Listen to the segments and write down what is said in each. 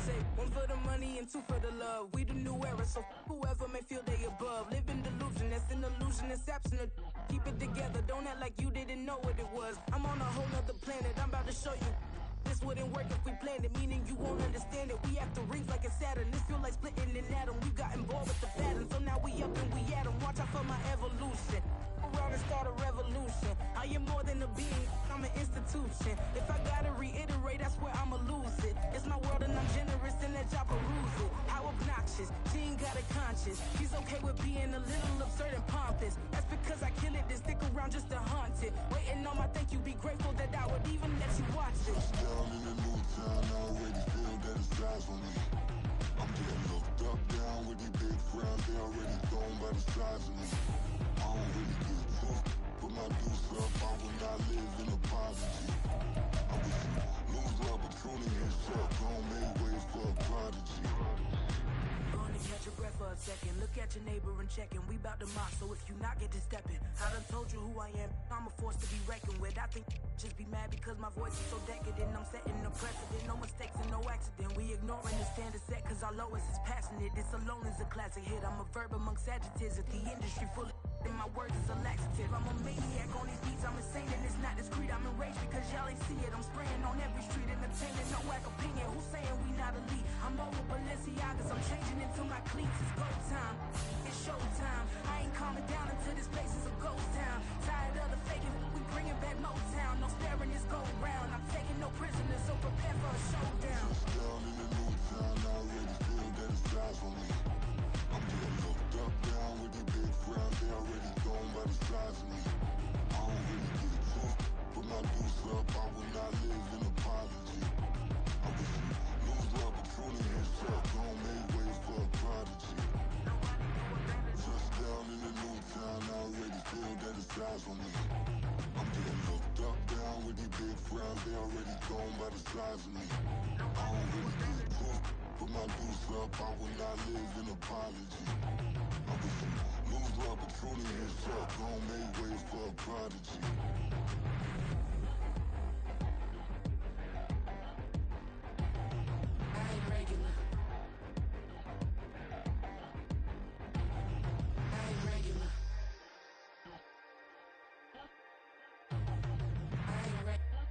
say, one for the money and two for the love. We the new era, so whoever may feel they above. Live in delusion, that's an illusion, that's absent. Keep it together, don't act like you didn't know what it was. I'm on a whole nother planet, I'm about to show you. This wouldn't work if we planned it, meaning you won't understand it. We have to rings like a Saturn. This feel like splitting an atom. We got involved with the pattern, so now we up and we at 'em. Watch out for my evolution. Around and start a revolution. I am more than a being, I'm an institution. If I gotta reiterate, that's where I'ma lose it. It's my world and I'm generous and let y'all peruse it. How obnoxious, she ain't got a conscience. She's okay with being a little absurd and pompous. That's because I kill it, then stick around just to haunt it. Waiting on my thank you, be grateful that I would even let you watch it. Down in the new town, I already feel that it's eyes on me. I'm getting looked up, down with these big frowns, they already thrown by the size of me. I don't really get tough, put my deuce up, I will not live in apology. I wish you lose the opportunity and shut, don't make way for a prodigy. Gonna catch your breath for a second. Look at your neighbor and checking. We bout to mock, so if you not get to stepping. I done told you who I am. I'm a force to be reckoned with. I think just be mad because my voice is so decadent. I'm setting the precedent. No mistakes and no accident. We ignoring the standard set cause our lowest is passionate. This alone is a classic hit. I'm a verb amongst adjectives. If the industry full of and my words is a laxative. I'm a maniac on these beats. I'm insane and it's not discreet. I'm enraged because y'all ain't see it. I'm spraying on every street entertaining. No whack opinion. Who's saying we not elite? I'm over Balenciagas. I'm changing into my cleats. It's go time. It's show time. I ain't calming down until this place is a ghost town. Tired of the faking. We bringing back Motown. No sparing this go round. I'm taking no prisoners, so prepare for a showdown. Down in the new town, I already feel that it's eyes on me. I'm getting looked up, down with these big frowns, they already thrown by the size of me. I don't really get tough, put my deuce up, I will not live in apology. I wish you lose the opportunity and shut, don't make way for a prodigy. Just down in the new town, I already feel that it's eyes on me. I'm getting looked up, down with these big frowns, they already thrown by the size of me. I don't really get tough, put my deuce up, I will not live in apology. I wish you lose the opportunity and shut, don't make way for a prodigy. I ain't regular. I ain't regular. I ain't regular.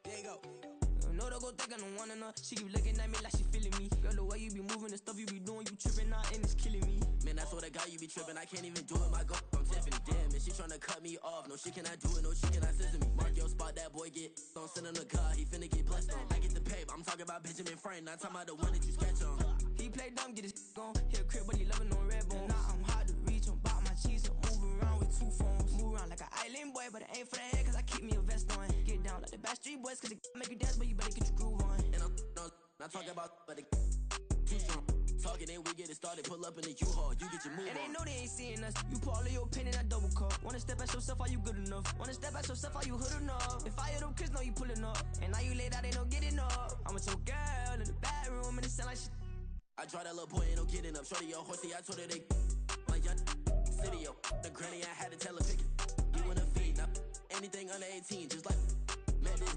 There you go. No, don't go think I don't wanna know. She keep looking at me like she feeling me. Girl, the way you be moving, the stuff you be doing, you tripping out and it's killing me. Man, I swear to God, you be tripping. I can't even do it. My go, I'm Tiffany. Damn, and she tryna cut me off. No, she cannot do it. No, she cannot listen to me. Mark your spot, that boy get. Don't send him to God. He finna get blessed on. I get the paper. I'm talking about Benjamin Franklin. Not talking about the one that you sketch on. He play dumb, get his gone. Hit a crib, but he loving on red bone. Now I'm hard to reach. I'm bout my cheese. I'm moving around with two phones. Move around like an island boy, but it ain't for the head, cause I keep me a vest on. Get down like the Backstreet Boys, cause it make you dance, but you better get your groove on. And I'm not talking about, but it too strong. Talking, then we get it started. Pull up in the U-Haul. You get your move And they on. know they ain't seeing us. You put all of your pen in that double cup. Wanna step at yourself, are you good enough? Wanna step at yourself, are you hood enough? If I hear them kids, know you pulling up. And now you laid out, they don't get enough. I'm with your girl in the bedroom, and it sound like shit. I draw that little boy, ain't no getting up. Shorty, your horsey, I told her they my young city, yo. The granny, I had to tell her pick it. You in a feed, now anything under 18, just like met this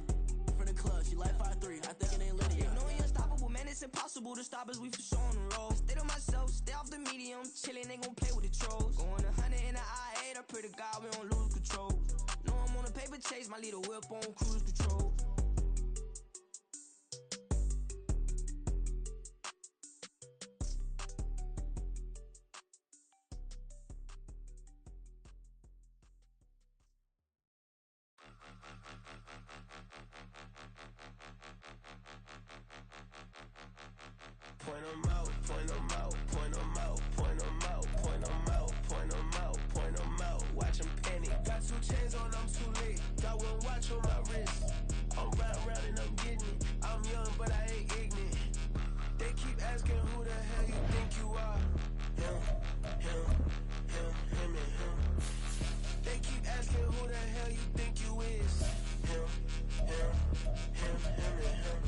from the club. She like 5'3", I think it ain't Lydia. You know we unstoppable, man, it's impossible to stop us, we for sure on the road. Stay to myself, stay off the medium, chillin', ain't gon' play with the trolls. Going 100 in the I-8, I pray to God we don't lose control. Know I'm on a paper chase, my little whip on cruise control. Point 'em out, point 'em out, point 'em out, point 'em out, point 'em out, point 'em out, point 'em out. Watch 'em panic. Got 2 chains on, I'm too late. Got 1 watch on my wrist. I'm round and I'm getting it. I'm young, but I ain't ignorant. They keep asking who the hell you think you are. Him, him, him, him, and him. They keep asking who the hell you think you is. Him, him, him, him, and him.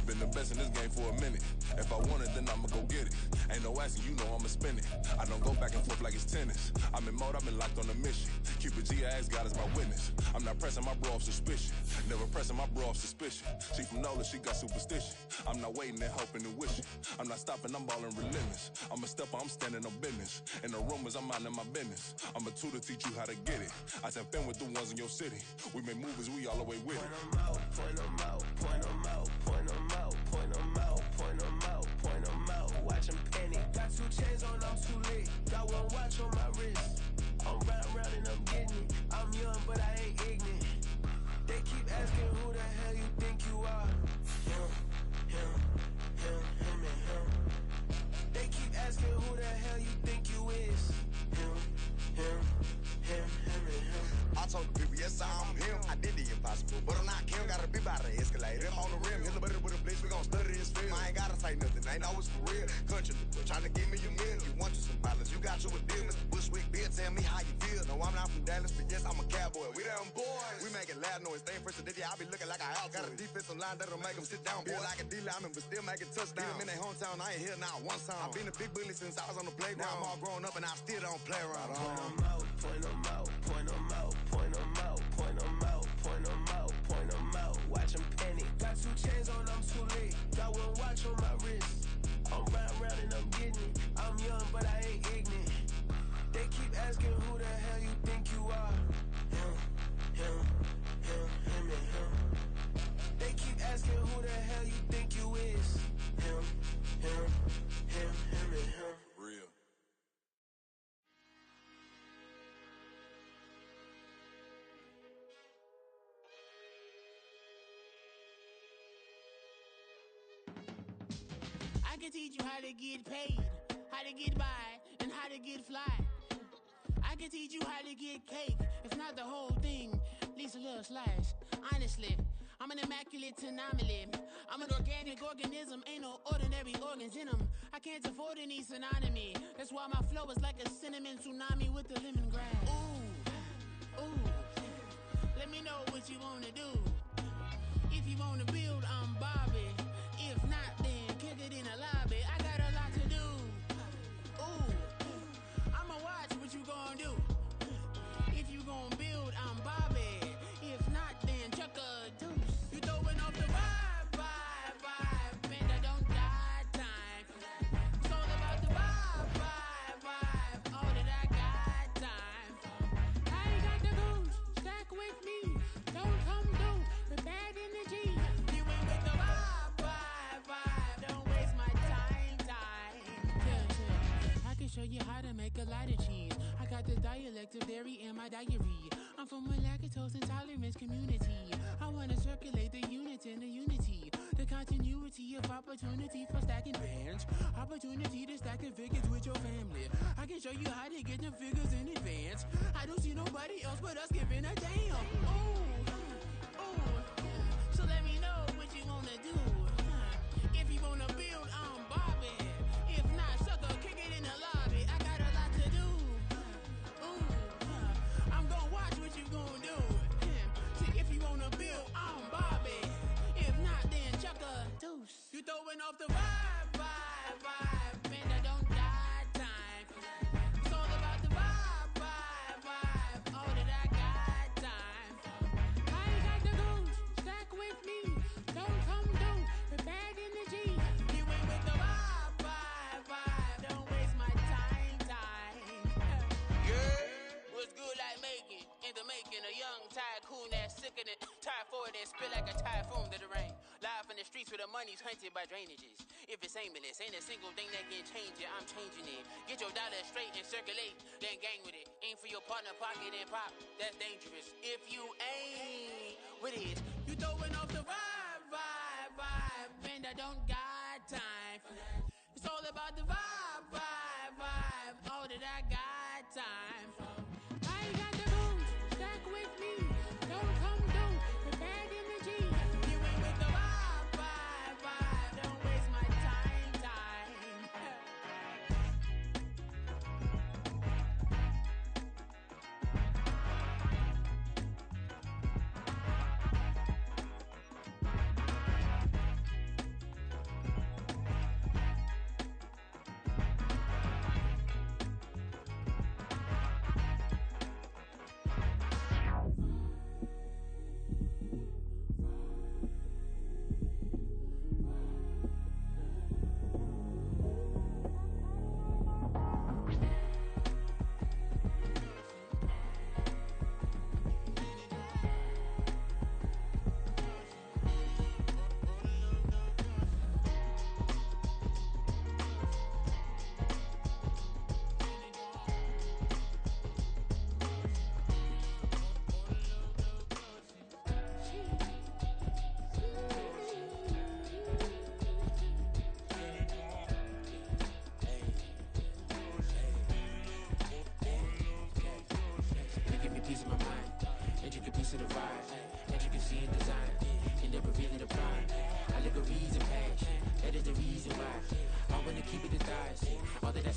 Been the best in this game for a minute. If I want it, then I'ma go get it. Ain't no asking, you know I'ma spend it. I don't go back and forth like it's tennis. I'm in mode, I've been locked on a mission. Keep a G, I ask God as my witness. I'm not pressing my bro off suspicion. Never pressing my bro off suspicion. She from Nola, she got superstition. I'm not waiting and hoping and wishing. I'm not stopping, I'm balling relentless. I'm a stepper, I'm standing on business. In the rumors, I'm minding my business. I'm a tutor, teach you how to get it. I said, fin with the ones in your city. We make movies, we all the way with it. Point them out, point them out, point them out, point them out, point them out, point them out, point them out. Watch them penny. Got 2 chains on, I'm too late. Got 1 watch on my wrist. I'm round and I'm getting it. I'm young, but I ain't ignorant. They keep asking who the hell you think you are. Him, him, him, him, and him. They keep asking who the hell you think you is. Him, him, him, him, and him. I told the people, yes, I'm him. I did the impossible, but I'm not Kim. Gotta be by the escalator. I'm on the rim, hit the better with a blitz. We gon' study this film. I ain't gotta say nothing, ain't know it's for real. Country people trying to give me a meal. You want you some violence, you got you a deal. Mr. Bushwick, Bill, tell me how you feel. No, I'm not from Dallas, but yes, I'm a cowboy. We them boys. We making loud noise. Staying fresh to this, I be looking like a house. Got a defensive line that'll make them sit down. Feel like a D-lineman, but still making touchdowns. Beat them in their hometown, I ain't here now one time. I've been a big bully since I was on the playground. Now I'm all grown up and I still don't play around. Point them out, point them out, point them out, point them out, point them out, point them out, point them out. Watch them penny. Got 2 chains on, I'm too late. Got 1 watch on my wrist. I'm round and I'm getting it. I'm young, but I ain't ignorant. They keep asking who the hell you think you are. Him, him, him, him, and him. They keep asking who the hell you think you is. Him, him, him, him, and him. Real. I can teach you how to get paid, how to get by, and how to get fly. I can teach you how to get cake, if not the whole thing, at least a little slice. Honestly, I'm an immaculate anomaly. I'm an organic organism, ain't no ordinary organs in them. I can't afford any synonymy. That's why my flow is like a cinnamon tsunami with the lemongrass. Ooh, ooh, let me know what you wanna do. If you wanna build, I'm Bobby. If not, then kick it in the lobby. I got a lot to do. Ooh, I'ma watch what you gon' do. If you gon' build, I'm Bobby. If not, then chuck a deuce. You throwing off the vibe, and I don't die time. It's all about the vibe, all that I got time. I ain't got the goose, stack with me. Don't come through with bad energy. You ain't with the vibe, don't waste my time. Yeah. I can show you how to make a lot of cheese. I got the dialect of dairy in my diary. I'm from a lactose intolerance community. I wanna circulate the units in the unity. The continuity of opportunity for stacking bands. Opportunity to stack the figures with your family. I can show you how to get the figures in advance. I don't see nobody else but us giving a damn. Ooh, so let me know what you wanna do. If you wanna build, I'm Bobby. If not, sucker, kick it in the lobby. I got a lot to do. Ooh, I'm gonna watch what you gonna do. See, if you wanna build, I'm Bobby. If not, then chuck a deuce. You throwing off the vibe, and I don't die time. It's all about the vibe, all that I got time. I ain't got the goose, stack with me. Don't come through with bad energy. You ain't with the vibe, don't waste my time. Yeah, what's good like making? In the making, a young tycoon that's sickening. Tired for it and spit like a typhoon to the rain. Live in the streets where the money's hunted by drainages. If it's aimless, ain't a single thing that can change it. I'm changing it. Get your dollar straight and circulate, then gang with it. Aim for your partner pocket and pop. That's dangerous. If you ain't with it, you throwing off the vibe, and I don't got time for that. It's all about the vibe, all that I got time for. I ain't got the goose, stack with me. Don't come through with bad energy. You ain't with the vibe, don't waste my time.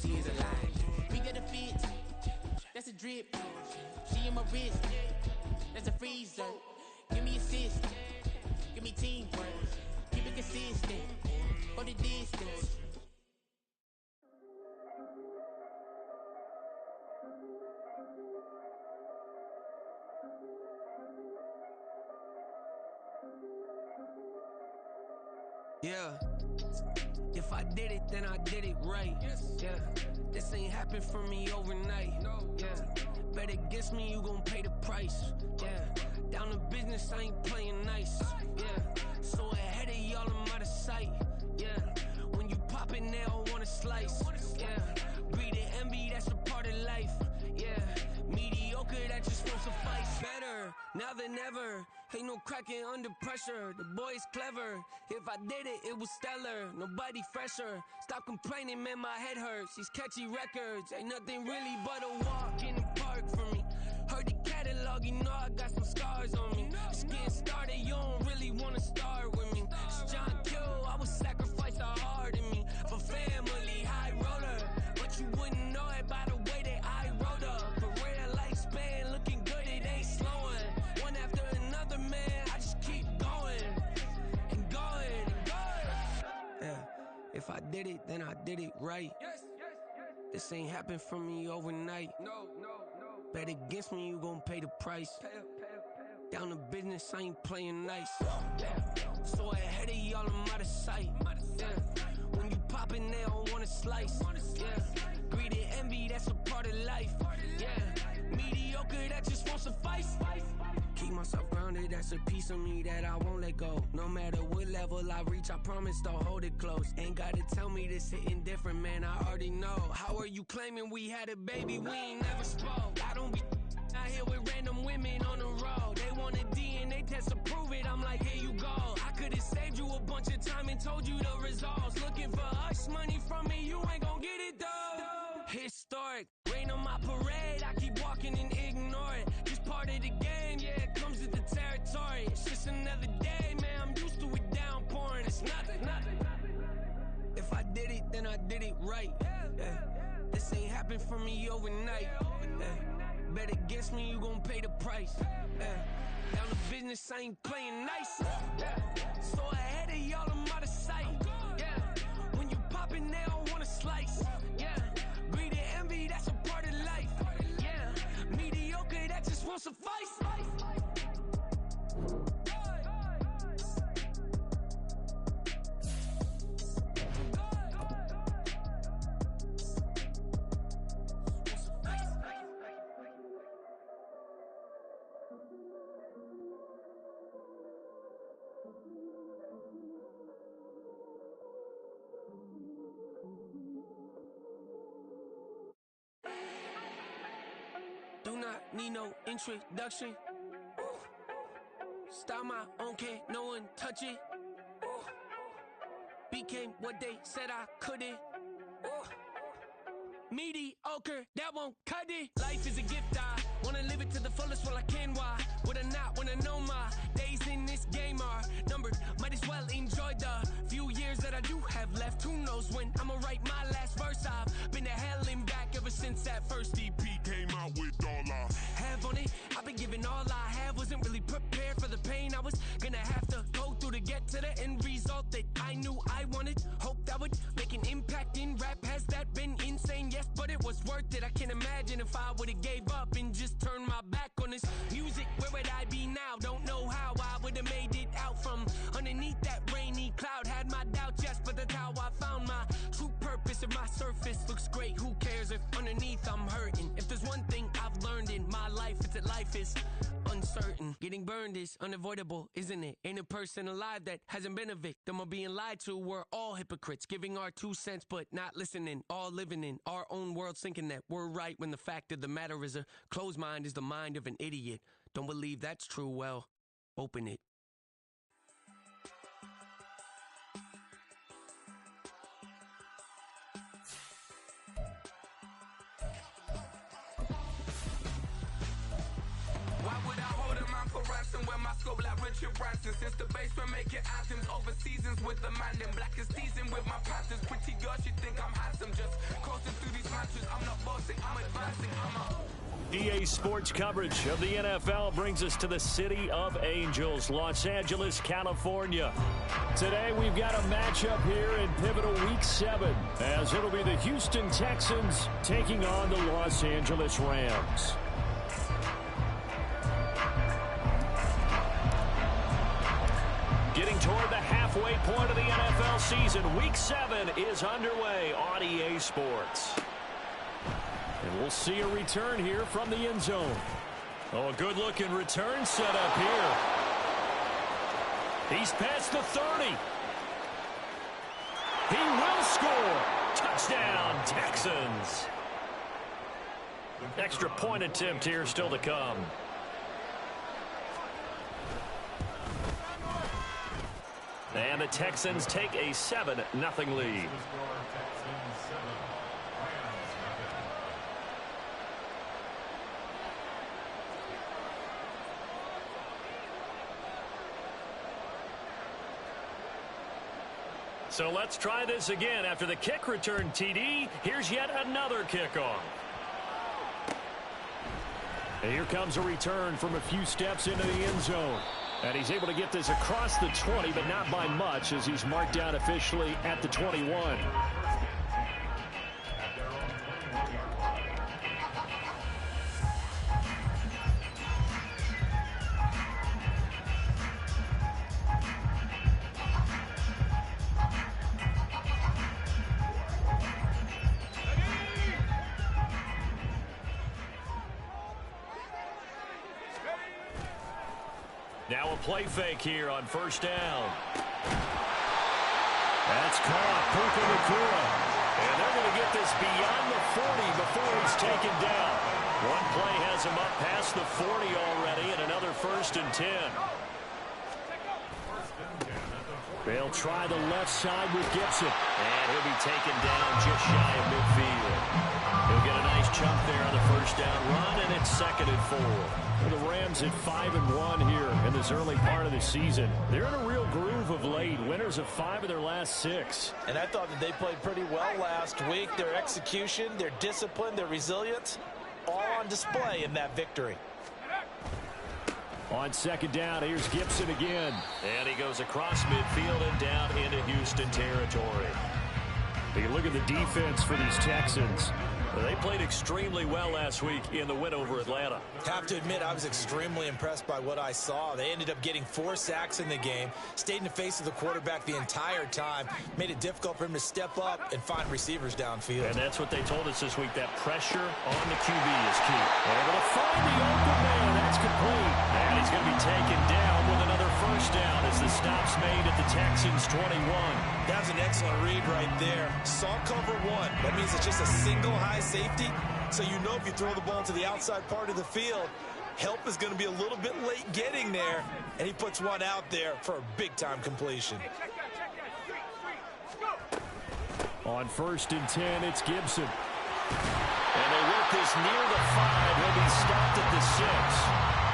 she is alive. We got a fit, that's a drip. She in my wrist, that's a freezer. Give me assist, give me teamwork. Keep it consistent, for the distance. Yeah, if I did it, then I did it right. Yeah, this ain't happened for me overnight. Yeah, bet against me, you gon' pay the price. Yeah, down to business, I ain't playing nice. Yeah, so ahead of y'all, I'm out of sight. Yeah, when you pop it, they all wanna slice. Yeah, greed and envy, that's a part of life. Yeah, mediocre, that just won't suffice. Better now than ever. Ain't no cracking under pressure. The boy's clever. If I did it, it was stellar. Nobody fresher. Stop complaining, man, my head hurts. These catchy records ain't nothing really but a walk in the park for me. Heard the catalog, you know I got some scars on me. Just getting started, you don't really wanna start with me. It's John Kill, I would sacrifice a heart in me for family, high roller. But you wouldn't know it by the way that I wrote up. For real lifespan, looking good, it ain't slowing. One after another, man, I just keep going and going and going. Yeah, if I did it, then I did it right. This ain't happened for me overnight. No. Bet against me, you gon' pay the price. Down to business, I ain't playing nice. Yeah. So ahead of y'all, I'm out of sight. Yeah. When you poppin', they don't wanna slice. Yeah. Greed and envy, that's a part of life. Yeah. Mediocre, that just won't suffice. Keep myself grounded, that's a piece of me that I won't let go. No matter what level I reach, I promise to hold it close. Ain't gotta tell me this hitting different, man, I already know. How are you claiming we had a baby, we ain't never spoke? I don't be out here with random women on the road. They want a DNA test to prove it, I'm like, here you go. I could've saved you a bunch of time and told you the results. Looking for hush money from me, you ain't gon' get it though. Historic, rain on my parade, I keep walking and ignore it. Just part of the game, yeah, it comes with the territory. It's just another day, man, I'm used to it downpouring. It's nothing. If I did it, then I did it right. Yeah. This ain't happened for me overnight. Yeah. Bet against me, you gon' pay the price. Yeah. Down to business, I ain't playing nice. Yeah. So ahead of y'all, I'm out of sight. Yeah. When you poppin', they don't wanna slice. Yeah. Greed and envy, that's a part of life. Yeah. Mediocre, that just won't suffice. Do not need no introduction. Start my own, can't no one touch it. Became what they said I couldn't. Mediocre, that won't cut it. Life is a gift, I wanna live it to the fullest while I can. Why would I not wanna know my days in this game are numbered? Might as well enjoy the few years that I do have left. Who knows when I'ma write my last verse? I've been to hell and back ever since that first EP came out with all I have on it. I've been giving all I have, wasn't really prepared for the pain I was gonna have to go through to get to the end result that I knew I wanted. Hoped I would make an impact in rap. Has that been insane? Yes, but it was worth it. I can't imagine if I would've gave up and just turned my back on this music. Where would I be now? Don't know how I would've made it out from underneath that rainy cloud. Had my doubts, yes, but that's how I found my true purpose. If my surface looks great, who cares if underneath I'm hurting? If there's one thing I've learned in my life, it's that life is uncertain. Getting burned is unavoidable, isn't it? Ain't a person alive that hasn't been a victim of being lied to. We're all hypocrites, giving our 2 cents but not listening. All living in our own world, thinking that we're right when the fact of the matter is a closed mind is the mind of an idiot. Don't believe that's true? Well, open it. Why would I hold in my for ransom when my go like Richard Branson. Since the basement making anthems over seasons with the man. Then black is seasoned with my Panthers. Pretty girl, she think I'm handsome. Just coasting through these matches. I'm not bossing, I'm advancing. I'm a... EA Sports coverage of the NFL brings us to the City of Angels, Los Angeles, California. Today we've got a matchup here in pivotal Week 7, as it'll be the Houston Texans taking on the Los Angeles Rams. Getting toward the halfway point of the NFL season, Week 7 is underway on EA Sports. And we'll see a return here from the end zone. Oh, a good-looking return set up here. He's past the 30. He will score. Touchdown, Texans. Extra point attempt here still to come. And the Texans take a 7-0 lead. So let's try this again. After the kick return TD, here's yet another kickoff. And here comes a return from a few steps into the end zone. And he's able to get this across the 20, but not by much, as he's marked down officially at the 21. Now a play fake here on first down. That's caught. Puka Nacua. And they're going to get this beyond the 40 before he's taken down. One play has him up past the 40 already, and another 1st and 10. They'll try the left side with Gibson. And he'll be taken down just shy of midfield. He'll get a nice chunk there on the first down run, and it's 2nd and 4. The Rams at 5-1 here in this early part of the season. They're in a real groove of late. Winners of 5 of their last 6. And I thought that they played pretty well last week. Their execution, their discipline, their resilience, all on display in that victory. On 2nd down, here's Gibson again. And he goes across midfield and down into Houston territory. You look at the defense for these Texans. They played extremely well last week in the win over Atlanta. Have to admit, I was extremely impressed by what I saw. They ended up getting 4 sacks in the game, stayed in the face of the quarterback the entire time, made it difficult for him to step up and find receivers downfield. And that's what they told us this week, that pressure on the QB is key. Able to find the open man. That's complete. And he's going to be taken down with another 1st down as the stop's made at the Texans' 21. That was an excellent read right there. Saw cover 1. That means it's just a single high safety. So you know if you throw the ball to the outside part of the field, help is going to be a little bit late getting there. And he puts one out there for a big-time completion. On 1st and 10, it's Gibson. And they work this near the 5. He'll be stopped at the 6.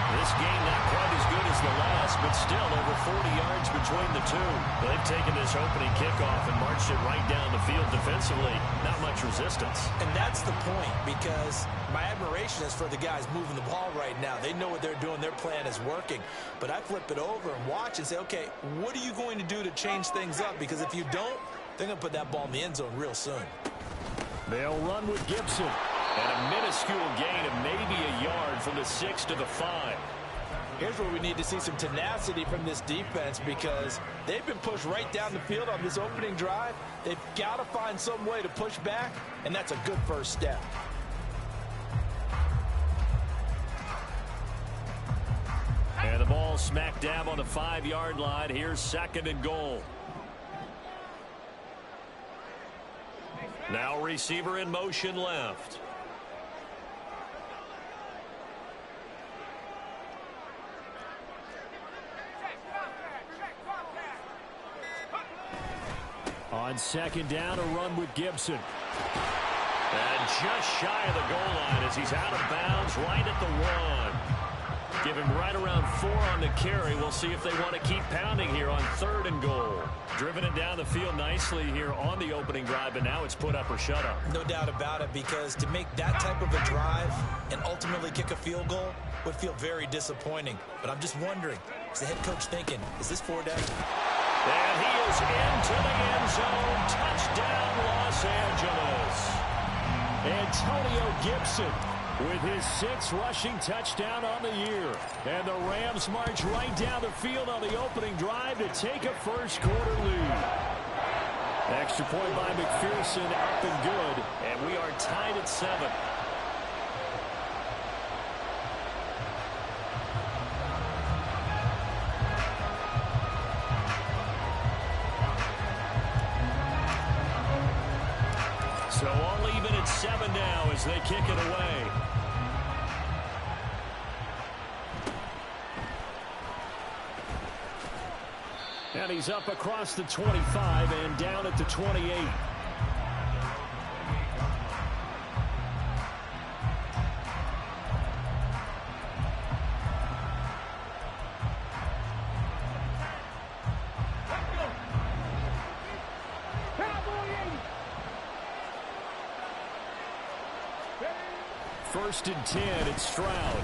This game not quite as good as the last, but still over 40 yards between the two. They've taken this opening kickoff and marched it right down the field defensively. Not much resistance. And that's the point, because my admiration is for the guys moving the ball right now. They know what they're doing. Their plan is working. But I flip it over and watch and say, okay, what are you going to do to change things up? Because if you don't, they're going to put that ball in the end zone real soon. They'll run with Gibson. And a minuscule gain of maybe a yard from the 6 to the 5. Here's where we need to see some tenacity from this defense, because they've been pushed right down the field on this opening drive. They've got to find some way to push back, and that's a good first step. And the ball smack dab on the 5-yard line. Here's 2nd and goal. Now receiver in motion left. On 2nd down, a run with Gibson. And just shy of the goal line as he's out of bounds right at the 1. Give him right around 4 on the carry. We'll see if they want to keep pounding here on 3rd and goal. Driven it down the field nicely here on the opening drive, but now it's put up or shut up. No doubt about it, because to make that type of a drive and ultimately kick a field goal would feel very disappointing. But I'm just wondering, is the head coach thinking, is this 4 down? And he is into the end zone. Touchdown, Los Angeles. Antonio Gibson with his 6th rushing touchdown on the year. And the Rams march right down the field on the opening drive to take a first-quarter lead. Extra point by McPherson, up and good. And we are tied at 7. So all even at 7 now as they kick it away. And he's up across the 25 and down at the 28. First and 10, it's Stroud.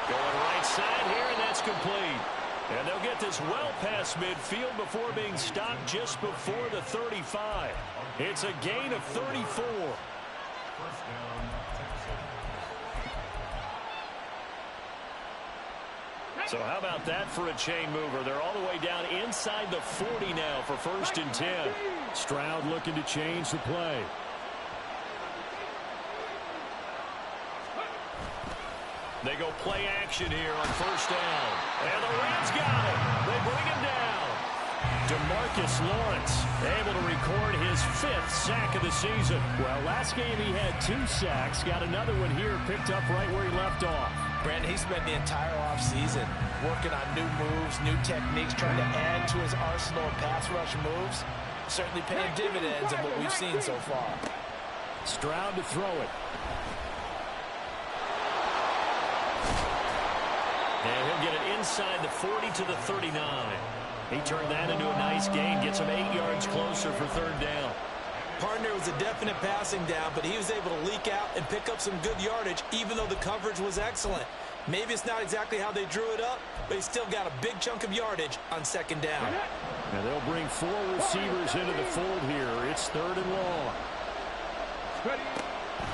Going right side here, and that's complete. And they'll get this well past midfield before being stopped just before the 35. It's a gain of 34. So how about that for a chain mover? They're all the way down inside the 40 now for first and 10. Stroud looking to change the play. They go play action here on first down. And the Rams got it. They bring him down. DeMarcus Lawrence able to record his 5th sack of the season. Well, last game he had 2 sacks. Got another one here, picked up right where he left off. Brandon, he spent the entire offseason working on new moves, new techniques, trying to add to his arsenal of pass rush moves. Certainly paying dividends in what we've seen so far. Stroud to throw it. And he'll get it inside the 40 to the 39. He turned that into a nice gain, gets him 8 yards closer for 3rd down. Partner was a definite passing down, but he was able to leak out and pick up some good yardage, even though the coverage was excellent. Maybe it's not exactly how they drew it up, but he still got a big chunk of yardage on 2nd down. And they'll bring 4 receivers into the fold here. It's 3rd and long.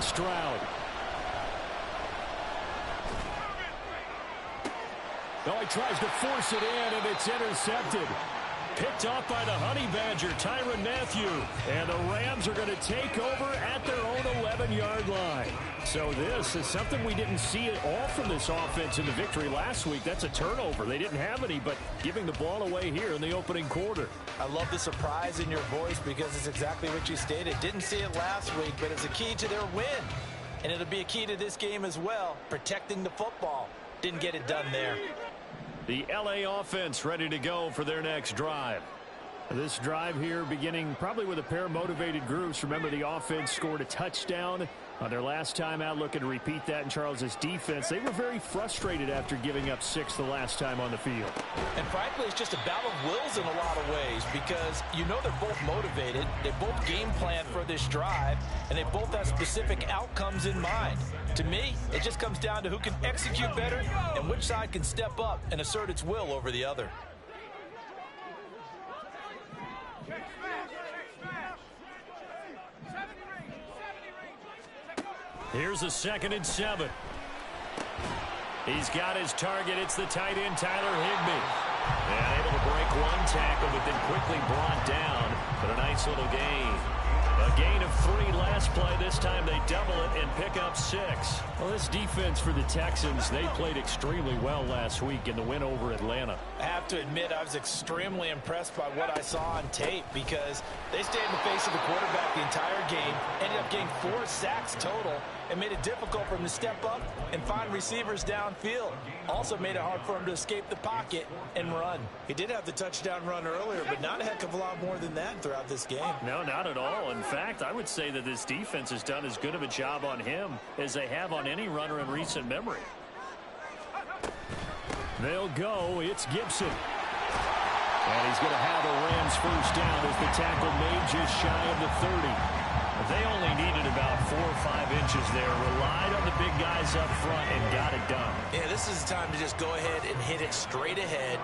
Stroud. Oh, he tries to force it in, and it's intercepted. Picked off by the Honey Badger, Tyrann Mathieu. And the Rams are going to take over at their own 11-yard line. So this is something we didn't see at all from this offense in the victory last week. That's a turnover. They didn't have any, but giving the ball away here in the opening quarter. I love the surprise in your voice because it's exactly what you stated. Didn't see it last week, but it's a key to their win. And it'll be a key to this game as well, protecting the football. Didn't get it done there. The LA offense ready to go for their next drive. This drive here beginning probably with a pair of motivated groups. Remember, the offense scored a touchdown on their last time out, looking to repeat that in Charles's defense. They were very frustrated after giving up 6 the last time on the field. And frankly, it's just a battle of wills in a lot of ways because you know they're both motivated. They both game plan for this drive, and they both have specific outcomes in mind. To me, it just comes down to who can execute better and which side can step up and assert its will over the other. Here's a 2nd and 7. He's got his target. It's the tight end, Tyler Higbee. And able to break 1 tackle, but then quickly brought down. But a nice little gain. A gain of 3 last play. This time they double it and pick up 6. Well, this defense for the Texans, they played extremely well last week in the win over Atlanta. I have to admit, I was extremely impressed by what I saw on tape because they stayed in the face of the quarterback the entire game, ended up getting 4 sacks total, and made it difficult for him to step up and find receivers downfield. Also made it hard for him to escape the pocket and run. He did have the touchdown run earlier, but not a heck of a lot more than that throughout this game. No, not at all. In fact, I would say that this defense has done as good of a job on him as they have on any runner in recent memory. They'll go. It's Gibson. And he's going to have a Rams first down as the tackle made just shy of the 30. They only needed about 4 or 5 inches there. Relied on the big guys up front and got it done. Yeah, this is the time to just go ahead and hit it straight ahead.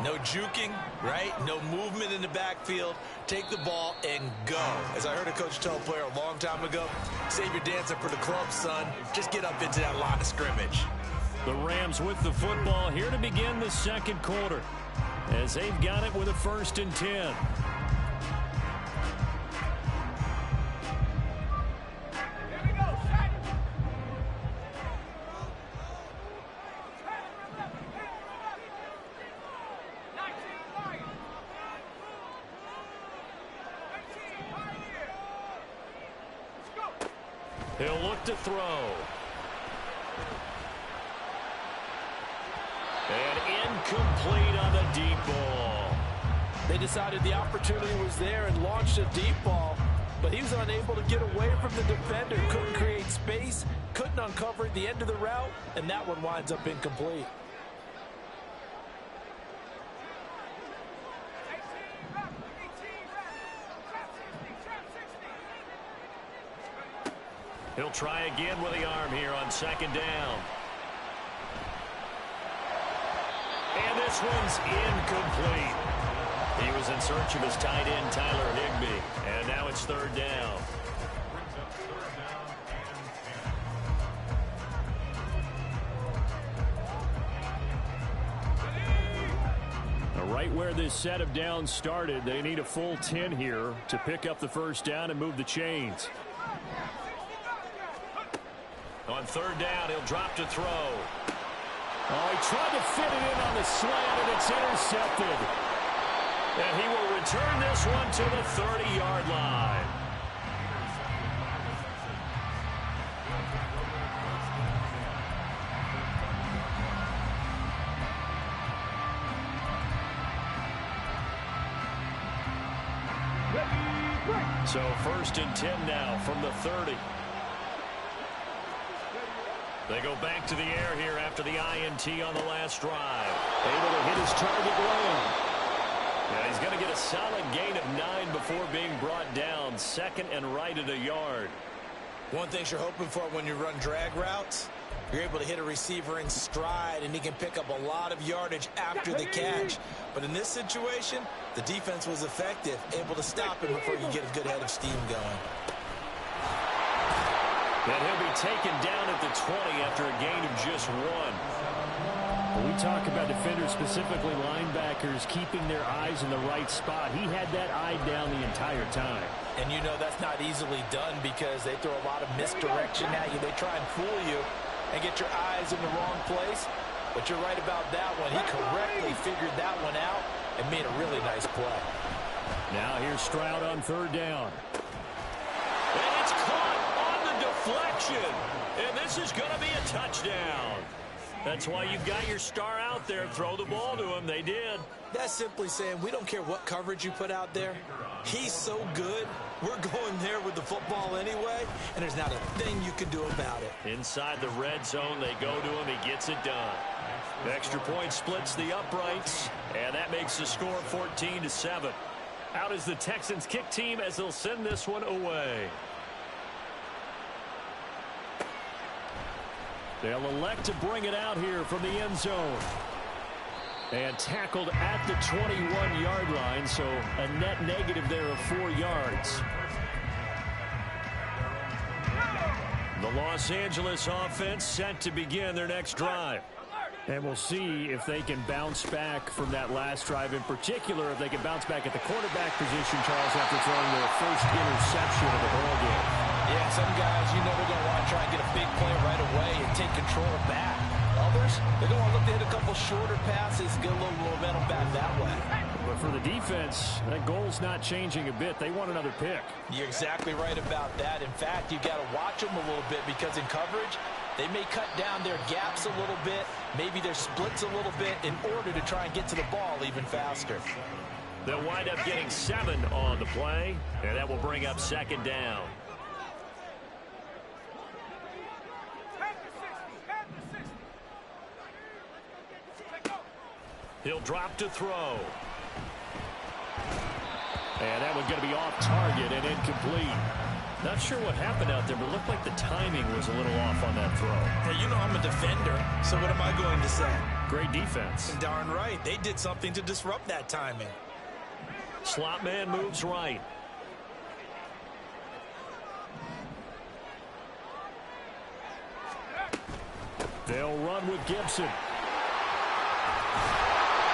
No juking, right? No movement in the backfield. Take the ball and go. As I heard a coach tell a player a long time ago, save your dancing for the club, son. Just get up into that line of scrimmage. The Rams with the football here to begin the second quarter, as they've got it with a 1st and 10. He'll look to throw. And incomplete on the deep ball. They decided the opportunity was there and launched a deep ball, but he was unable to get away from the defender. Couldn't create space, couldn't uncover the end of the route, and that one winds up incomplete. He'll try again with the arm here on 2nd down. And this one's incomplete. He was in search of his tight end, Tyler Higbee. And now it's 3rd down. Right where this set of downs started, they need a full 10 here to pick up the 1st down and move the chains. On 3rd down, he'll drop to throw. Oh, he tried to fit it in on the slant, and it's intercepted. And he will return this one to the 30-yard line. So 1st and 10 now from the 30. They go back to the air here after the INT on the last drive. Able to hit his target lane. Yeah, he's going to get a solid gain of 9 before being brought down. 2nd and right at a yard. One thing you're hoping for when you run drag routes, you're able to hit a receiver in stride, and he can pick up a lot of yardage after the catch. But in this situation, the defense was effective, able to stop him before you get a good head of steam going. And he'll be taken down at the 20 after a gain of just 1. When we talk about defenders, specifically linebackers, keeping their eyes in the right spot, he had that eye down the entire time. And you know that's not easily done because they throw a lot of misdirection at you. They try and fool you and get your eyes in the wrong place. But you're right about that one. He correctly figured that one out and made a really nice play. Now here's Stroud on 3rd down. And it's caught on the deflection. And this is going to be a touchdown. That's why you've got your star out there. Throw the ball to him. They did. That's simply saying we don't care what coverage you put out there. He's so good. We're going there with the football anyway, and there's not a thing you can do about it. Inside the red zone, they go to him. He gets it done. The extra point splits the uprights, and that makes the score 14-7. Out is the Texans kick team as they'll send this one away. They'll elect to bring it out here from the end zone. And tackled at the 21-yard line, so a net negative there of 4 yards. The Los Angeles offense set to begin their next drive. And we'll see if they can bounce back from that last drive. In particular, if they can bounce back at the quarterback position, Charles, after throwing their first interception of the ball game. Yeah, some guys, you know, they're going to want to try and get a big play right away and take control back. Others, they're going to look to hit a couple shorter passes, get a little momentum back that way. But for the defense, that goal's not changing a bit. They want another pick. You're exactly right about that. In fact, you've got to watch them a little bit because in coverage, they may cut down their gaps a little bit, maybe their splits a little bit in order to try and get to the ball even faster. They'll wind up getting 7 on the play, and that will bring up second down. He'll drop to throw. And that one's going to be off target and incomplete. Not sure what happened out there, but it looked like the timing was a little off on that throw. Hey, you know I'm a defender, so what am I going to say? Great defense. Darn right. They did something to disrupt that timing. Slot man moves right. They'll run with Gibson.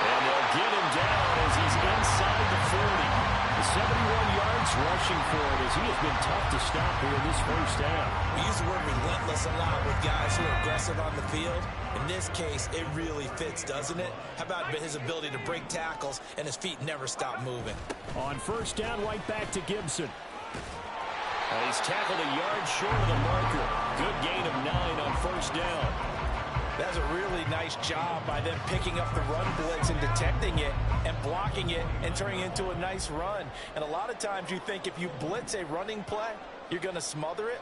And they'll get him down as he's inside the 40. The 71 yards rushing for him as he has been tough to stop here in this first half. We use the word relentless a lot with guys who are aggressive on the field. In this case, it really fits, doesn't it? How about his ability to break tackles and his feet never stop moving? On first down, right back to Gibson. And he's tackled a yard short of the marker. Good gain of 9 on first down. That's a really nice job by them picking up the run blitz and detecting it and blocking it and turning it into a nice run. And a lot of times you think if you blitz a running play, you're going to smother it.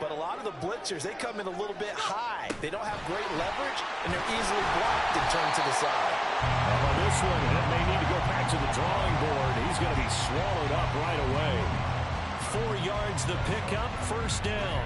But a lot of the blitzers, they come in a little bit high. They don't have great leverage, and they're easily blocked and turned to the side. On this one, it may need to go back to the drawing board. He's going to be swallowed up right away. 4 yards the pickup, first down.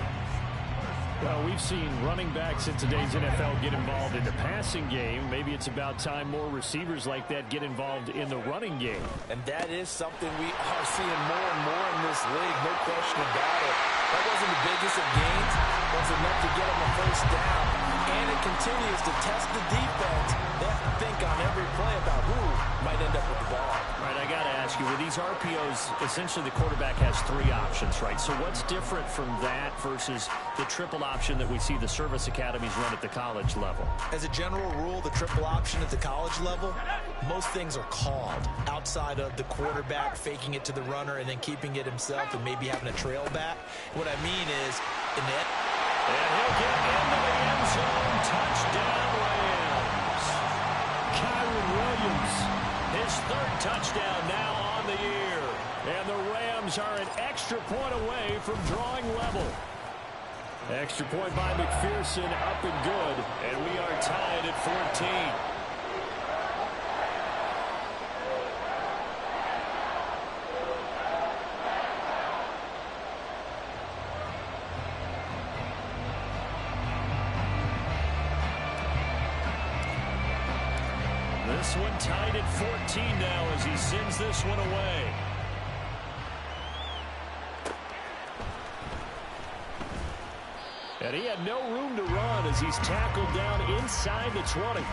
Well, we've seen running backs in today's NFL get involved in the passing game. Maybe it's about time more receivers like that get involved in the running game. And that is something we are seeing more and more in this league, no question about it. That wasn't the biggest of gains. Was enough to get them a first down. And it continues to test the defense. They have to think on every play about who might end up with the ball. Right, I got to ask you, with these RPOs, essentially the quarterback has 3 options, right? So what's different from that versus the triple option that we see the service academies run at the college level? As a general rule, the triple option at the college level, most things are called outside of the quarterback faking it to the runner and then keeping it himself and maybe having a trail back. What I mean is, in that, and he'll get into the end zone. Touchdown, Rams. Kyron Williams, his 3rd touchdown now on the year. And the Rams are an extra point away from drawing level. Extra point by McPherson, up and good. And we are tied at 14. This one tied at 14 now as he sends this one away. And he had no room to run as he's tackled down inside the 20.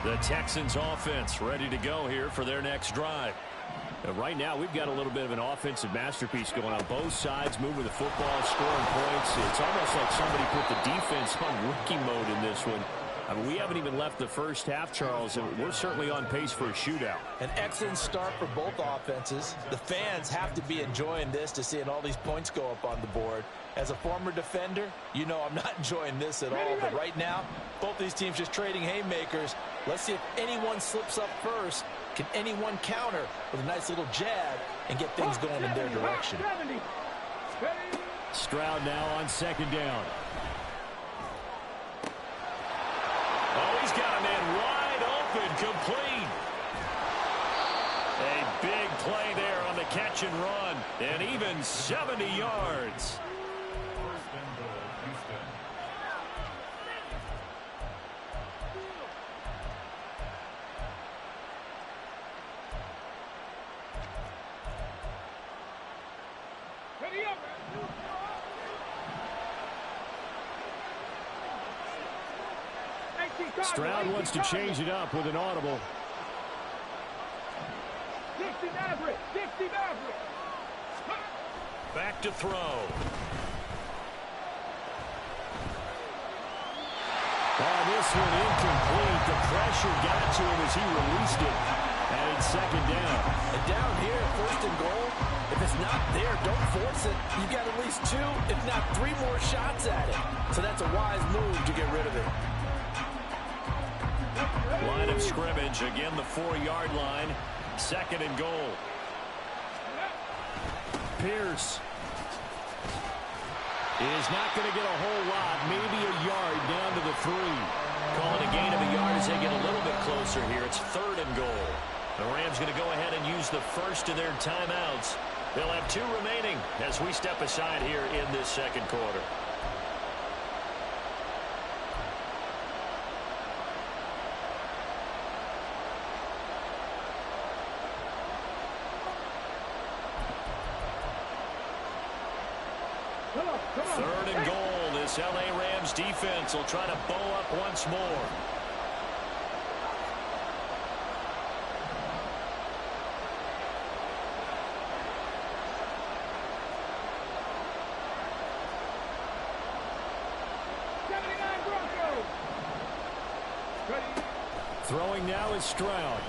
The Texans offense ready to go here for their next drive. And right now, we've got a little bit of an offensive masterpiece going on. Both sides moving the football, scoring points. It's almost like somebody put the defense on rookie mode in this one. I mean, we haven't even left the first half, Charles, and we're certainly on pace for a shootout. An excellent start for both offenses. The fans have to be enjoying this to seeing all these points go up on the board. As a former defender, you know I'm not enjoying this at all. But right now, both these teams just trading haymakers. Let's see if anyone slips up first. Can anyone counter with a nice little jab and get things going in their direction? Stroud now on second down. Oh, he's got a man wide open, complete. A big play there on the catch and run, and even 70 yards. Stroud wants to change it up with an audible. Back to throw. Oh, this one incomplete. The pressure got to him as he released it. And it's second down. And down here, first and goal, if it's not there, don't force it. You've got at least 2, if not 3 more shots at it. So that's a wise move to get rid of it. Line of scrimmage, again the 4-yard line. Second and goal. Pierce is not going to get a whole lot, maybe a yard down to the 3. Calling a gain of a yard as they get a little bit closer here. It's third and goal. The Rams going to go ahead and use the first of their timeouts. They'll have 2 remaining as we step aside here in this second quarter. Third and goal. This L.A. Rams defense will try to bow up once more. Throwing now is Stroud.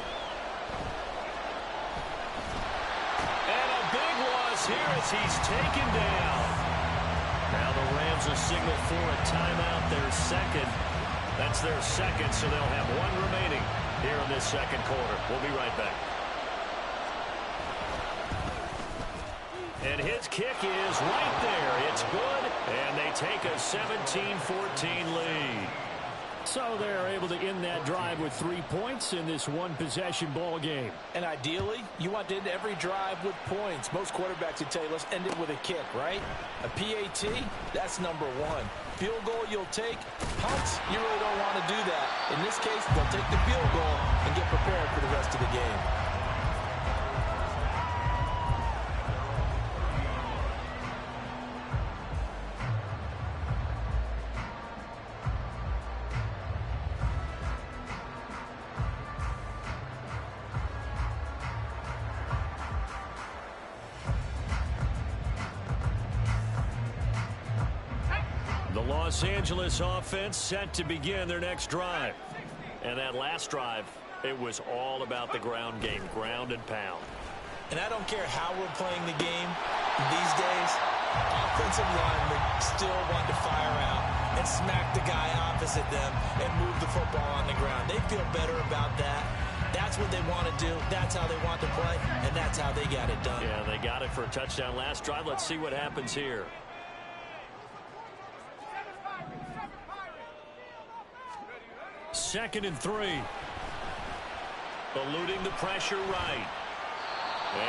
And a big loss here as he's taken down. Now the Rams will signal for a timeout, their second. That's their second, so they'll have 1 remaining here in this second quarter. We'll be right back. And his kick is right there. It's good, and they take a 17-14 lead. So they're able to end that drive with 3 points in this one-possession ball game. And ideally, you want to end every drive with points. Most quarterbacks would tell you, let's end it with a kick, right? A PAT, that's number 1. Field goal you'll take. Punts, you really don't want to do that. In this case, they'll take the field goal and get prepared for the rest of the game. Los Angeles offense set to begin their next drive. And that last drive, it was all about the ground game, ground and pound. And I don't care how we're playing the game these days, offensive linemen still want to fire out and smack the guy opposite them and move the football on the ground. They feel better about that. That's what they want to do. That's how they want to play, and that's how they got it done. Yeah, they got it for a touchdown last drive. Let's see what happens here. Second and 3. Eluding the pressure right.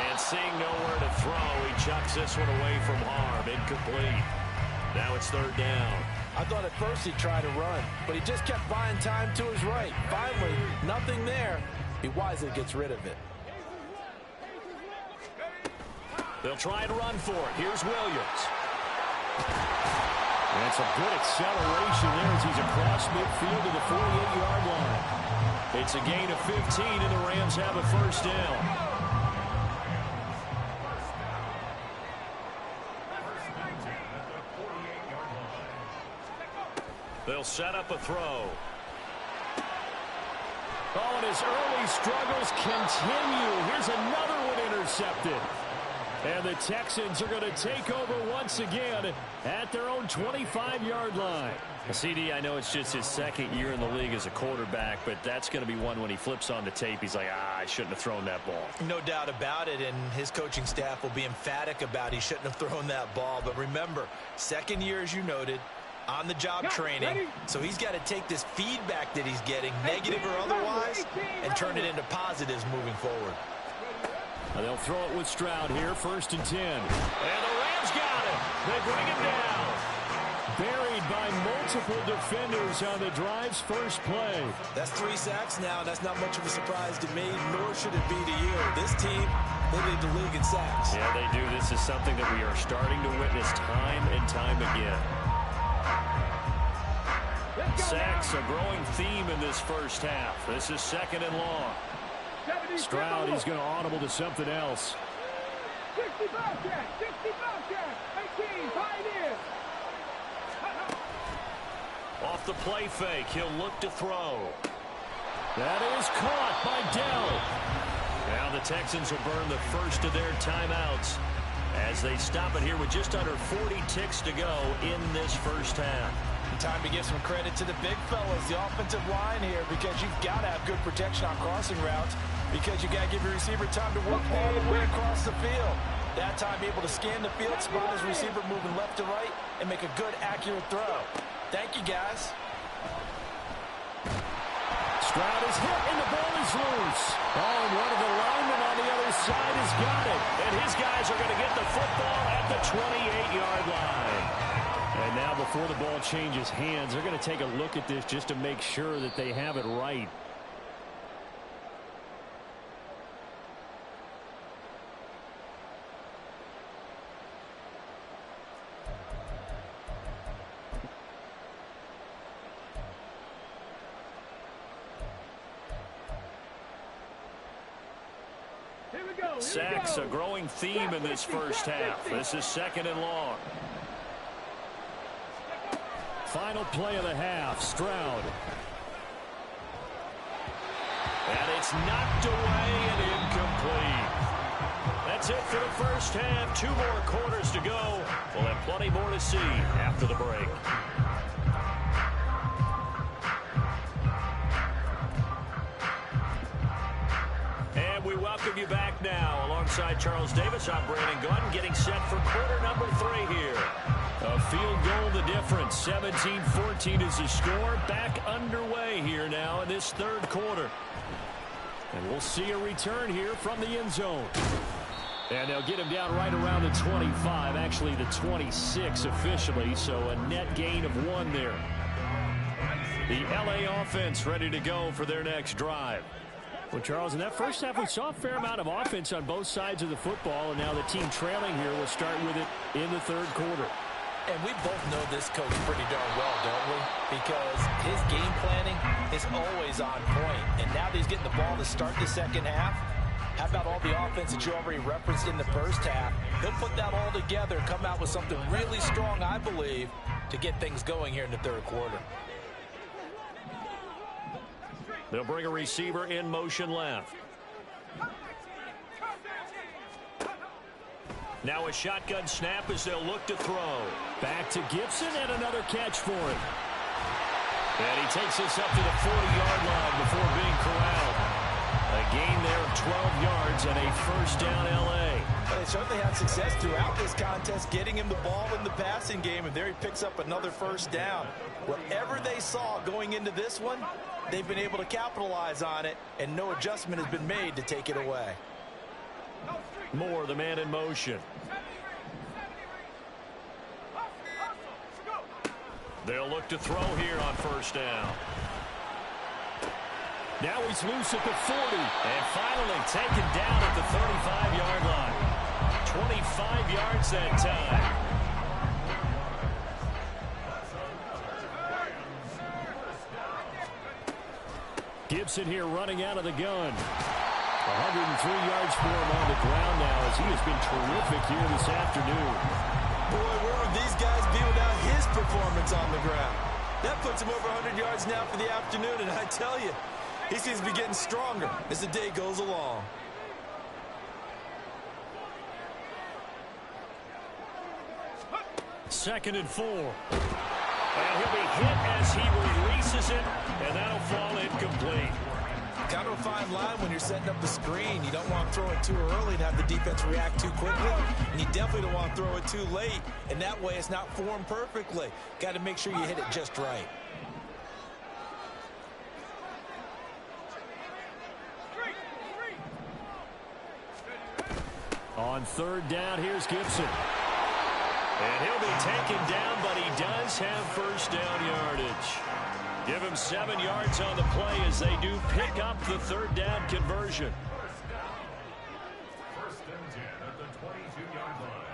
And seeing nowhere to throw, he chucks this one away from harm. Incomplete. Now it's third down. I thought at first he'd try to run, but he just kept buying time to his right. Finally, nothing there. He wisely gets rid of it. They'll try and run for it. Here's Williams. And some good acceleration there as he's across midfield to the 48-yard line. It's a gain of 15, and the Rams have a first down. They'll set up a throw. Oh, and his early struggles continue. Here's another one intercepted. And the Texans are going to take over once again at their own 25-yard line. CD, I know it's just his second year in the league as a quarterback, but that's going to be one when he flips on the tape. He's like, I shouldn't have thrown that ball. No doubt about it, and his coaching staff will be emphatic about he shouldn't have thrown that ball. But remember, second year, as you noted, on-the-job training. So he's got to take this feedback that he's getting, negative or otherwise, and turn it into positives moving forward. They'll throw it with Stroud here, first and 10. And the Rams got it. They bring him down. Buried by multiple defenders on the drive's first play. That's 3 sacks now. That's not much of a surprise to me, nor should it be to you. This team, they lead the league in sacks. Yeah, they do. This is something that we are starting to witness time and time again. Sacks, a growing theme in this first half. This is 2nd and long. Stroud, he's going to audible to something else. 60 Bobcat, 18, Pioneers. Off the play fake, he'll look to throw. That is caught by Dell. Now the Texans will burn the first of their timeouts as they stop it here with just under 40 ticks to go in this first half. Time to give some credit to the big fellas, the offensive line here, because you've got to have good protection on crossing routes, because you got to give your receiver time to work all the way across the field. That time able to scan the field, spot his receiver moving left to right, and make a good, accurate throw. Thank you, guys. Stroud is hit, and the ball is loose. Oh, and one of the linemen on the other side has got it. And his guys are going to get the football at the 28-yard line. And now before the ball changes hands, they're going to take a look at this just to make sure that they have it right. Sacks, a growing theme in this first half. This is 2nd and long. Final play of the half, Stroud. And it's knocked away and incomplete. That's it for the first half. 2 more quarters to go. We'll have plenty more to see after the break. And we welcome you back now. Alongside Charles Davis, I'm Brandon Gunn, getting set for quarter number 3 here. A field goal the difference. 17-14 is the score. Back underway here now in this 3rd quarter. And we'll see a return here from the end zone. And they'll get him down right around the 25, actually the 26 officially, so a net gain of 1 there. The LA offense ready to go for their next drive. Well, Charles, in that first half, we saw a fair amount of offense on both sides of the football, and now the team trailing here will start with it in the 3rd quarter. And we both know this coach pretty darn well, don't we? Because his game planning is always on point. And now that he's getting the ball to start the second half, how about all the offense that you already referenced in the first half? He'll put that all together, come out with something really strong, I believe, to get things going here in the 3rd quarter. They'll bring a receiver in motion left. Now a shotgun snap as they'll look to throw. Back to Gibson and another catch for him. And he takes this up to the 40-yard line before being corralled. A gain there of 12 yards and a first down L.A. They certainly had success throughout this contest, getting him the ball in the passing game, and there he picks up another first down. Whatever they saw going into this one, they've been able to capitalize on it, and no adjustment has been made to take it away. Moore, the man in motion. They'll look to throw here on first down. Now he's loose at the 40. And finally taken down at the 35-yard line. 25 yards that time. Gibson here running out of the gun. 103 yards for him on the ground now as he has been terrific here this afternoon. Boy, where would these guys be without his performance on the ground? That puts him over 100 yards now for the afternoon, and I tell you, he seems to be getting stronger as the day goes along. Second and 4. And he'll be hit as he releases it, and that'll fall incomplete. Kind of a fine line when you're setting up the screen. You don't want to throw it too early and have the defense react too quickly. And you definitely don't want to throw it too late. And that way it's not formed perfectly. Got to make sure you hit it just right. On third down, here's Gibson. And he'll be taken down, but he does have first down yardage. Give him 7 yards on the play as they do pick up the third down conversion. First and 10 at the 22-yard line.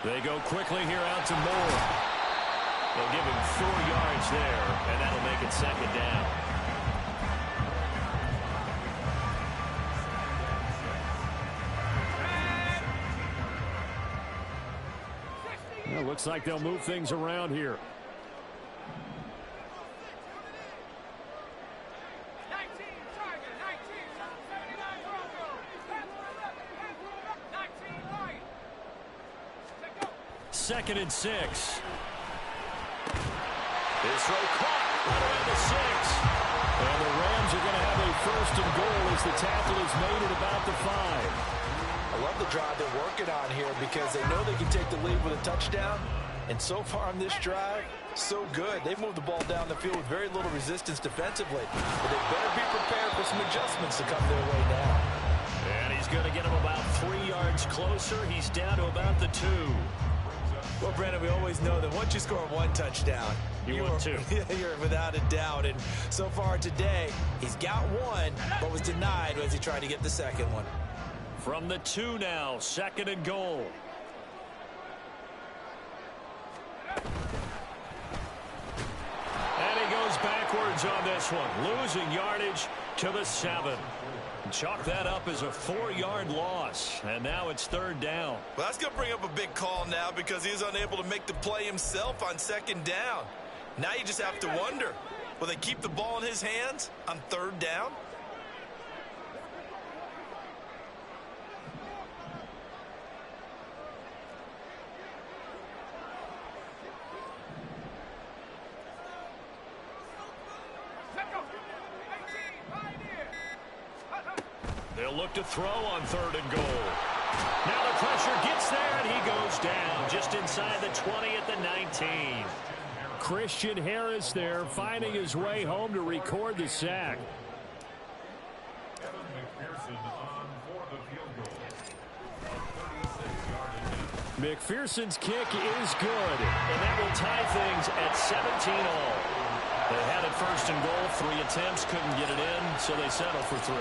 They go quickly here out to Moore. They'll give him 4 yards there, and that'll make it second down. Well, looks like they'll move things around here. Second and 6. This throw caught right around the 6. And the Rams are going to have a first and goal as the tackle is made at about the 5. I love the drive they're working on here because they know they can take the lead with a touchdown. And so far on this drive, so good. They've moved the ball down the field with very little resistance defensively. But they better be prepared for some adjustments to come their way now. And he's going to get him about 3 yards closer. He's down to about the 2. Well, Brandon, we always know that once you score 1 touchdown, you want 2. You're without a doubt. And so far today, he's got 1, but was denied as he tried to get the second one. From the 2 now, second and goal. And he goes backwards on this one, losing yardage to the 7. Chalk that up as a 4-yard loss, and now it's third down. Well, that's going to bring up a big call now because he's unable to make the play himself on second down. Now you just have to wonder, will they keep the ball in his hands on third down? They'll look to throw on third and goal. Now the pressure gets there, and he goes down just inside the 20 at the 19. Christian Harris there finding his way home to record the sack. McPherson's kick is good, and that will tie things at 17 all. They had it first and goal, 3 attempts, couldn't get it in, so they settle for 3.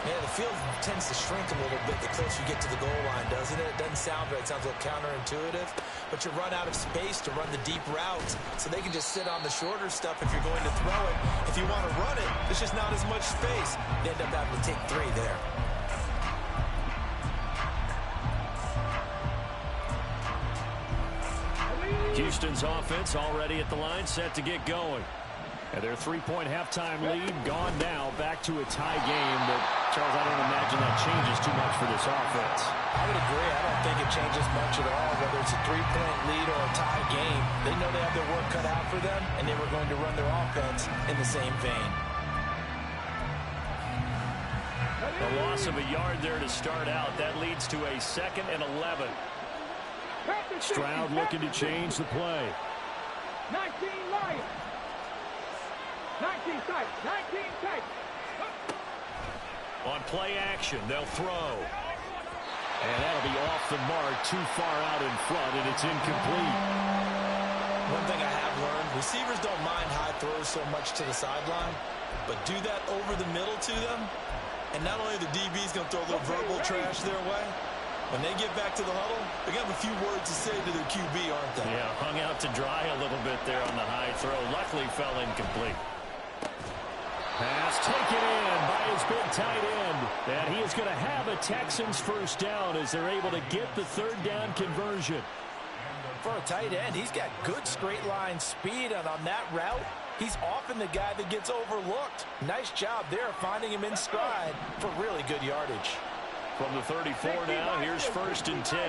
Yeah, the field tends to shrink a little bit the closer you get to the goal line, doesn't it? It doesn't sound right. It sounds a little counterintuitive. But you run out of space to run the deep routes, so they can just sit on the shorter stuff if you're going to throw it. If you want to run it, there's just not as much space. You end up having to take 3 there. Houston's offense already at the line, set to get going. And their 3-point halftime lead gone now, back to a tie game. But, Charles, I don't imagine that changes too much for this offense. I would agree. I don't think it changes much at all, whether it's a 3-point lead or a tie game. They know they have their work cut out for them, and they were going to run their offense in the same vein. The loss of a yard there to start out. That leads to a 2nd and 11. Stroud looking to change the play. 19 Lions. 19 tight. 19 tight. On play action, they'll throw. And that'll be off the mark, too far out in front, and it's incomplete. One thing I have learned, receivers don't mind high throws so much to the sideline, but do that over the middle to them, and not only the DB's going to throw a little verbal trash their way, when they get back to the huddle, they're going to have a few words to say to their QB, aren't they? Yeah, hung out to dry a little bit there on the high throw. Luckily fell incomplete. Pass taken in by his big tight end. And he is going to have a Texans first down as they're able to get the third down conversion. For a tight end, he's got good straight line speed, and on that route, he's often the guy that gets overlooked. Nice job there finding him in stride for really good yardage. From the 34 now, here's 1st and 10.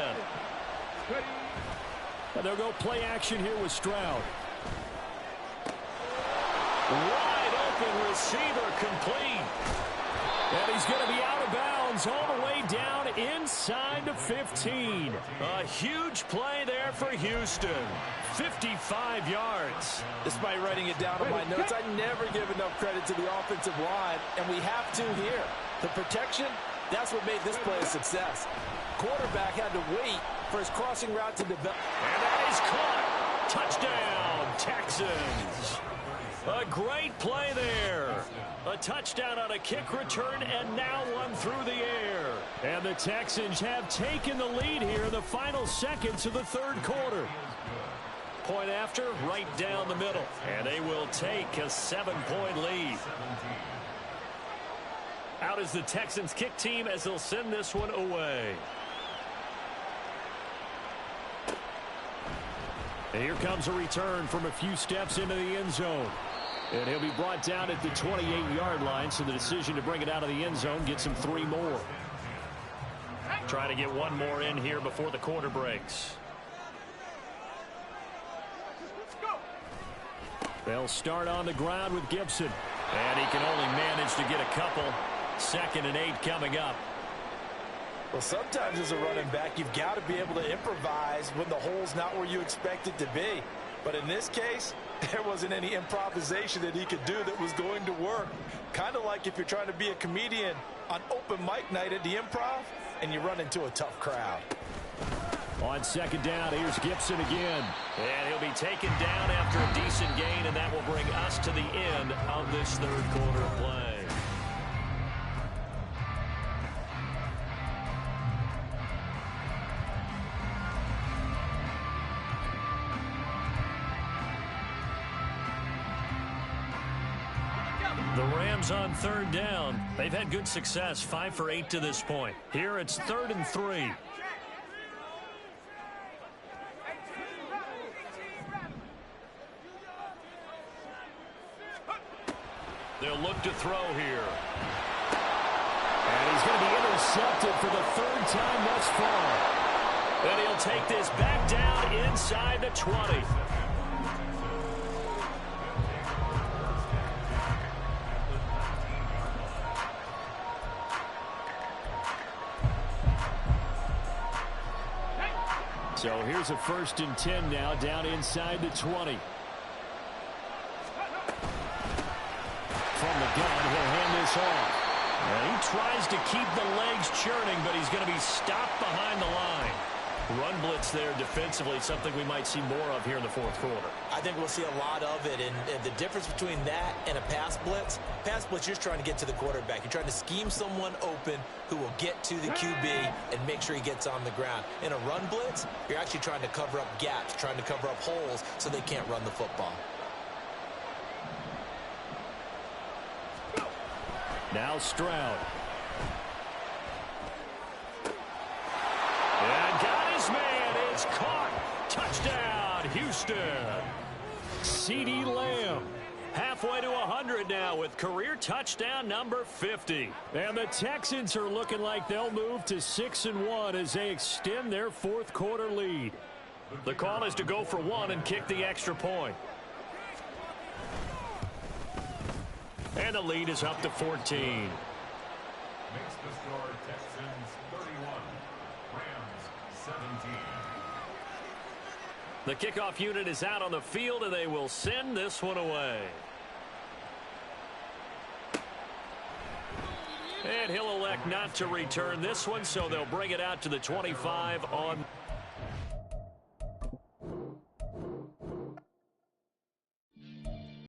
And they'll go play action here with Stroud. Wide open receiver complete. And he's going to be out of bounds all the way down inside the 15. A huge play there for Houston. 55 yards. Despite writing it down on my notes, I never give enough credit to the offensive line, and we have to here. The protection, that's what made this play a success. Quarterback had to wait for his crossing route to develop. And that is caught. Touchdown, Texans. A great play there. A touchdown on a kick return, and now one through the air. And the Texans have taken the lead here in the final seconds of the third quarter. Point after, right down the middle. And they will take a 7-point lead. Out is the Texans kick team as they'll send this one away. And here comes a return from a few steps into the end zone. And he'll be brought down at the 28-yard line, so the decision to bring it out of the end zone gets him 3 more. Trying to get 1 more in here before the quarter breaks. They'll start on the ground with Gibson. And he can only manage to get a couple. 2nd and 8 coming up. Well, sometimes as a running back, you've got to be able to improvise when the hole's not where you expect it to be. But in this case, there wasn't any improvisation that he could do that was going to work. Kind of like if you're trying to be a comedian on open mic night at the Improv and you run into a tough crowd. On 2nd down, here's Gibson again. And he'll be taken down after a decent gain, and that will bring us to the end of this third quarter of play. The Rams on 3rd down. They've had good success, 5 for 8 to this point. Here it's 3rd and 3. They'll look to throw here. And he's going to be intercepted for the 3rd time thus far. And he'll take this back down inside the 20. So here's a 1st and 10 now, down inside the 20. From the gun, he'll hand this off. And he tries to keep the legs churning, but he's going to be stopped behind the line. Run blitz there defensively, something we might see more of here in the 4th quarter. I think we'll see a lot of it, and the difference between that and a pass blitz, you're just trying to get to the quarterback. You're trying to scheme someone open who will get to the QB and make sure he gets on the ground. In a run blitz, you're actually trying to cover up gaps, trying to cover up holes so they can't run the football. Now Stroud. And got his man. It's caught. Touchdown, Houston. CeeDee Lamb. Halfway to 100 now with career touchdown number 50. And the Texans are looking like they'll move to 6-1 as they extend their 4th quarter lead. The call is to go for 1 and kick the extra point. And the lead is up to 14. Makes the score Texans 31, Rams 17. The kickoff unit is out on the field, and they will send this one away. And he'll elect not to return this one, so they'll bring it out to the 25 on